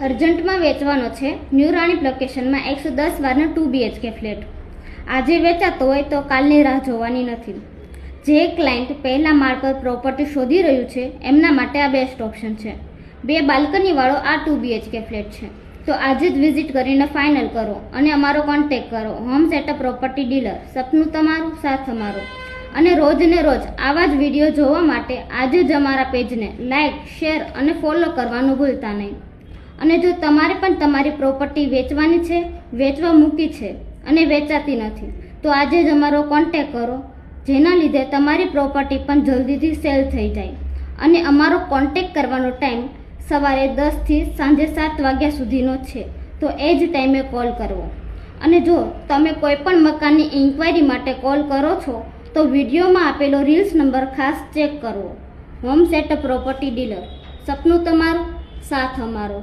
અર્જન્ટમાં વેચવાનો છે ન્યૂ રાણીપ લોકેશનમાં 110 વારનો 2 BHK ફ્લેટ. આજે વેચાતો હોય તો કાલની રાહ જોવાની નથી. જે ક્લાયન્ટ પહેલા માળ પર પ્રોપર્ટી શોધી રહ્યું છે એમના માટે આ બેસ્ટ ઓપ્શન છે. 2 બાલ્કનીવાળો આ 2 BHK ફ્લેટ છે. તો આજે જ વિઝિટ કરીને ફાઇનલ કરો અને અમારો કોન્ટેક્ટ કરો. હોમ સેટઅપ પ્રોપર્ટી ડીલર, સપનું તમારું, સાથ અમારો. અને રોજને રોજ આવા જ વિડીયો જોવા માટે આજે જ અમારા પેજને લાઇક, શેર અને ફોલો કરવાનું ભૂલતા નહીં. અને જો તમારે પણ તમારી પ્રોપર્ટી વેચવાની છે, વેચવા મૂકી છે અને વેચાતી નથી, તો આજે જ અમારો કોન્ટેક્ટ કરો, જેના લીધે તમારી પ્રોપર્ટી પણ જલ્દીથી સેલ થઈ જાય. અને અમારો કોન્ટેક્ટ કરવાનો ટાઈમ સવારે 10 થી સાંજે 7 વાગ્યા સુધીનો છે. તો એ જ ટાઈમે કોલ કરવો. અને જો તમે કોઈ પણ મકાનની ઇન્ક્વાયરી માટે કોલ કરો છો તો વિડીયોમાં આપેલો રીલ્સ નંબર ખાસ ચેક કરવો. હોમ સેટઅપ પ્રોપર્ટી ડીલર, સપનું તમારું, સાથ અમારો.